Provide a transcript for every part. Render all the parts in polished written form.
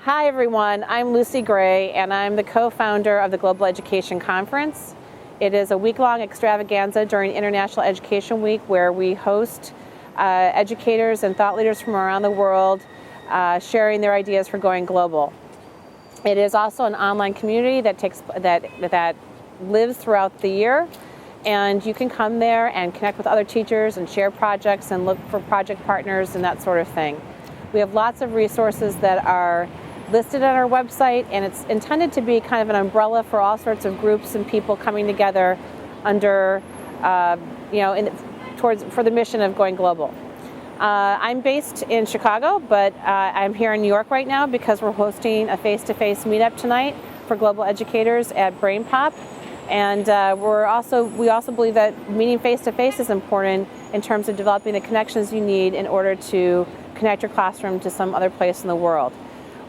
Hi everyone, I'm Lucy Gray and I'm the co-founder of the Global Education Conference. It is a week-long extravaganza during International Education Week where we host educators and thought leaders from around the world sharing their ideas for going global. It is also an online community that lives throughout the year, and you can come there and connect with other teachers and share projects and look for project partners and that sort of thing. We have lots of resources that are listed on our website, and it's intended to be kind of an umbrella for all sorts of groups and people coming together under, for the mission of going global. I'm based in Chicago, but I'm here in New York right now because we're hosting a face-to-face meetup tonight for global educators at BrainPop, and we also believe that meeting face-to-face is important in terms of developing the connections you need in order to connect your classroom to some other place in the world.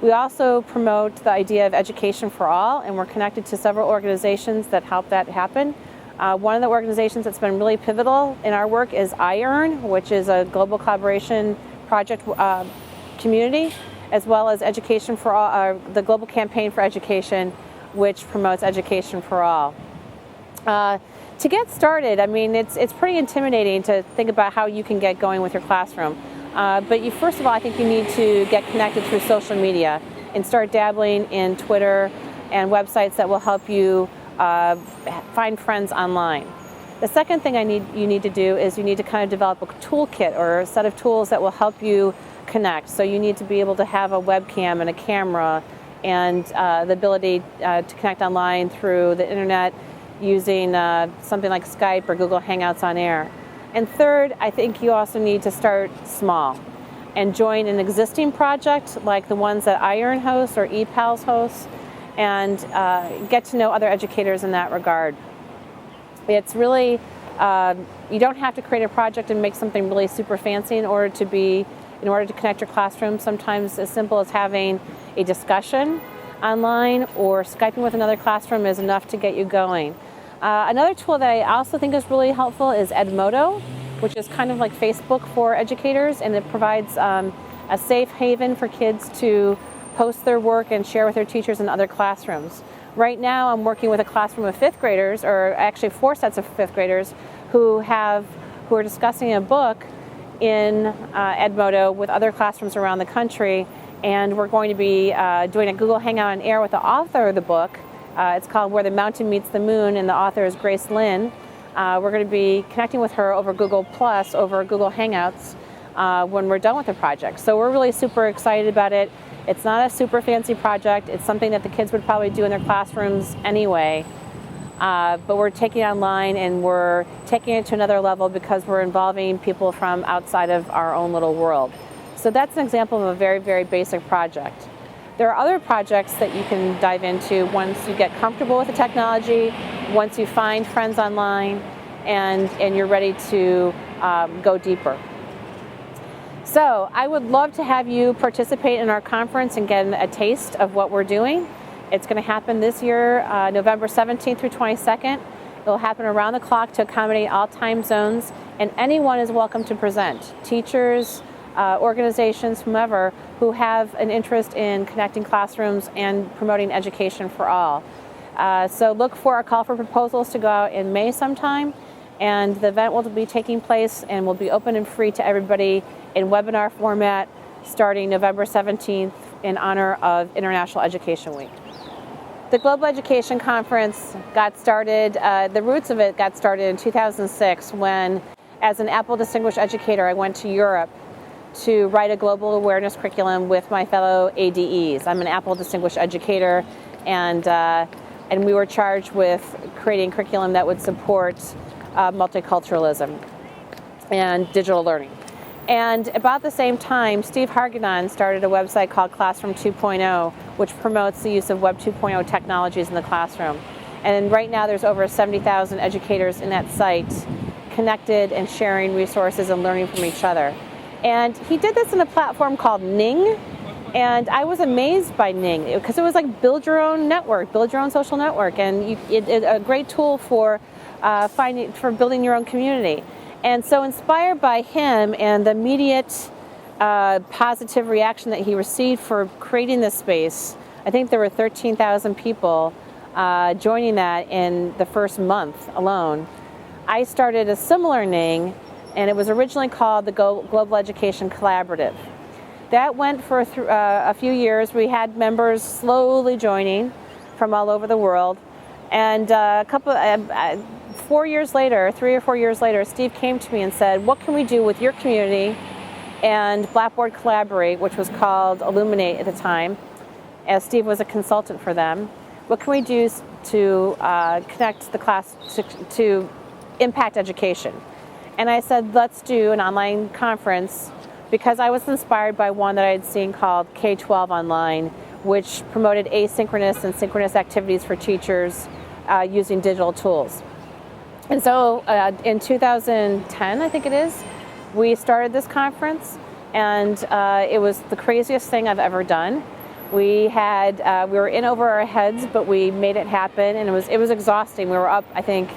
We also promote the idea of education for all, and we're connected to several organizations that help that happen. One of the organizations that's been really pivotal in our work is iEarn, which is a global collaboration project community, as well as Education for All, the Global Campaign for Education, which promotes education for all. To get started, I mean, it's pretty intimidating to think about how you can get going with your classroom. But first of all, I think you need to get connected through social media and start dabbling in Twitter and websites that will help you find friends online. The second thing you need to do is you need to kind of develop a toolkit or a set of tools that will help you connect. So you need to be able to have a webcam and a camera and the ability to connect online through the internet using something like Skype or Google Hangouts on Air. And third, I think you also need to start small and join an existing project like the ones that iEarn hosts or ePals hosts, and get to know other educators in that regard. It's really, you don't have to create a project and make something really super fancy in order to connect your classroom. Sometimes as simple as having a discussion online or Skyping with another classroom is enough to get you going. Another tool that I also think is really helpful is Edmodo, which is kind of like Facebook for educators, and it provides a safe haven for kids to post their work and share with their teachers in other classrooms. Right now I'm working with a classroom of fifth graders, or actually 4 sets of fifth graders, who are discussing a book in Edmodo with other classrooms around the country, and we're going to be doing a Google Hangout on Air with the author of the book. It's called Where the Mountain Meets the Moon, and the author is Grace Lynn. We're going to be connecting with her over Google Plus, over Google Hangouts, when we're done with the project. So we're really super excited about it. It's not a super fancy project. It's something that the kids would probably do in their classrooms anyway. But we're taking it online, and we're taking it to another level because we're involving people from outside of our own little world. So that's an example of a very, very basic project. There are other projects that you can dive into once you get comfortable with the technology, once you find friends online, and you're ready to go deeper. So I would love to have you participate in our conference and get a taste of what we're doing. It's going to happen this year, November 17th through 22nd. It will happen around the clock to accommodate all time zones, and anyone is welcome to present. Teachers, organizations, whomever, who have an interest in connecting classrooms and promoting education for all. So look for a call for proposals to go out in May sometime, and the event will be taking place and will be open and free to everybody in webinar format starting November 17th in honor of International Education Week. The Global Education Conference got started, the roots of it got started in 2006 when, as an Apple Distinguished Educator, I went to Europe to write a global awareness curriculum with my fellow ADEs. I'm an Apple Distinguished Educator, and we were charged with creating curriculum that would support multiculturalism and digital learning. And about the same time, Steve Hargadon started a website called Classroom 2.0, which promotes the use of Web 2.0 technologies in the classroom. And right now there's over 70,000 educators in that site connected and sharing resources and learning from each other. And he did this in a platform called Ning, and I was amazed by Ning because it was like build your own network, build your own social network, and it's a great tool for building your own community. And so inspired by him and the immediate positive reaction that he received for creating this space. I think there were 13,000 people joining that in the first month alone. I started a similar thing, and it was originally called the Global Education Collaborative. That went for a few years. We had members slowly joining from all over the world. And 4 years later, 3 or 4 years later, Steve came to me and said, what can we do with your community and Blackboard Collaborate, which was called Illuminate at the time, as Steve was a consultant for them. What can we do to connect the class to impact education? And I said, let's do an online conference, because I was inspired by one that I had seen called K-12 Online, which promoted asynchronous and synchronous activities for teachers using digital tools. And so in 2010, I think it is, we started this conference, and it was the craziest thing I've ever done. We were in over our heads, but we made it happen, and it was exhausting. We were up, I think,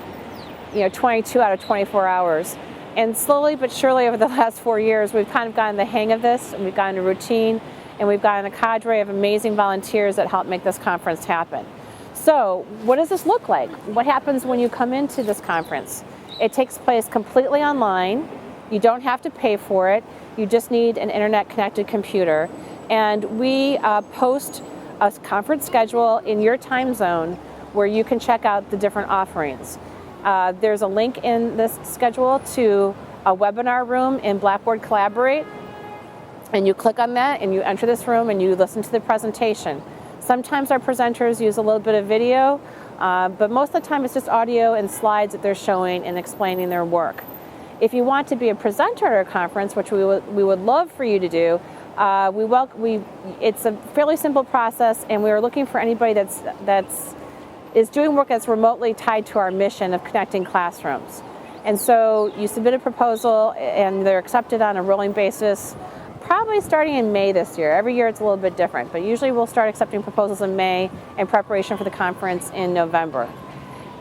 22 out of 24 hours. And slowly but surely over the last 4 years, we've kind of gotten the hang of this, and we've gotten a routine, and we've gotten a cadre of amazing volunteers that help make this conference happen. So what does this look like? What happens when you come into this conference? It takes place completely online. You don't have to pay for it. You just need an internet-connected computer. And we post a conference schedule in your time zone where you can check out the different offerings. There's a link in this schedule to a webinar room in Blackboard Collaborate, and you click on that and you enter this room and you listen to the presentation. Sometimes our presenters use a little bit of video, but most of the time it's just audio and slides that they're showing and explaining their work. If you want to be a presenter at our conference, which we would love for you to do, it's a fairly simple process, and we are looking for anybody is doing work that's remotely tied to our mission of connecting classrooms. And so you submit a proposal, and they're accepted on a rolling basis, probably starting in May this year. Every year it's a little bit different, but usually we'll start accepting proposals in May in preparation for the conference in November.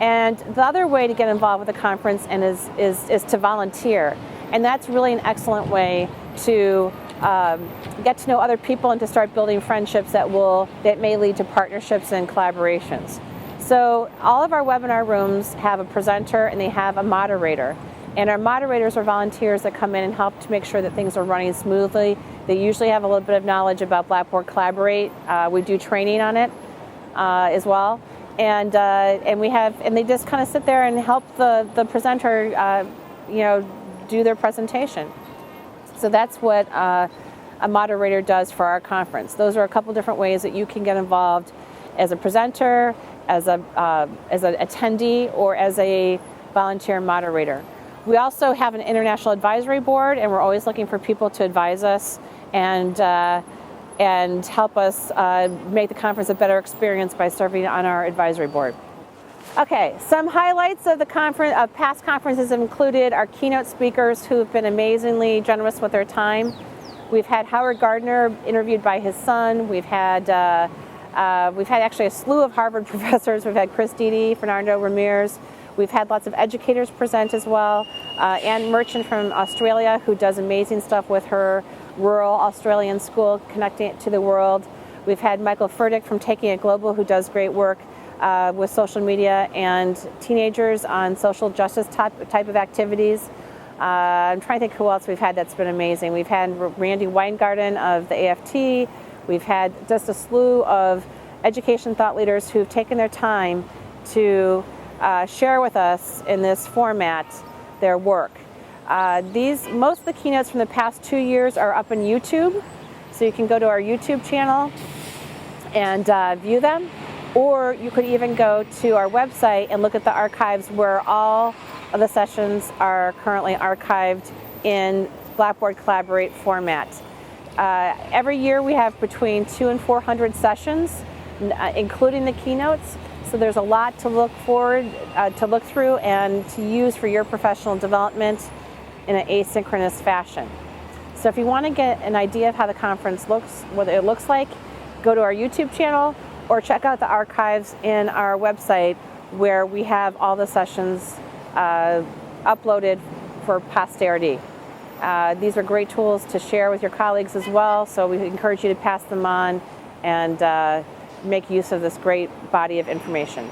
And the other way to get involved with the conference is to volunteer. And that's really an excellent way to get to know other people and to start building friendships that may lead to partnerships and collaborations. So all of our webinar rooms have a presenter and they have a moderator. And our moderators are volunteers that come in and help to make sure that things are running smoothly. They usually have a little bit of knowledge about Blackboard Collaborate. We do training on it as well. And they just kind of sit there and help the presenter do their presentation. So that's what a moderator does for our conference. Those are a couple different ways that you can get involved as a presenter, as an attendee, or as a volunteer moderator. We also have an international advisory board, and we're always looking for people to advise us and help us make the conference a better experience by serving on our advisory board. Okay, some highlights of the conference, of past conferences have included our keynote speakers who have been amazingly generous with their time. We've had Howard Gardner interviewed by his son. We've had actually a slew of Harvard professors. We've had Chris Dede, Fernando Ramirez. We've had lots of educators present as well. Anne Merchant from Australia, who does amazing stuff with her rural Australian school, connecting it to the world. We've had Michael Furtick from Taking It Global, who does great work with social media and teenagers on social justice type of activities. I'm trying to think who else we've had that's been amazing. We've had Randy Weingarten of the AFT. We've had just a slew of education thought leaders who've taken their time to share with us in this format their work. Most of the keynotes from the past 2 years are up on YouTube, so you can go to our YouTube channel and view them, or you could even go to our website and look at the archives where all of the sessions are currently archived in Blackboard Collaborate format. Every year we have between 200 and 400 sessions, including the keynotes. So there's a lot to look through and to use for your professional development in an asynchronous fashion. So if you want to get an idea of how the conference looks, what it looks like, go to our YouTube channel or check out the archives in our website where we have all the sessions uploaded for posterity. These are great tools to share with your colleagues as well, so we encourage you to pass them on and make use of this great body of information.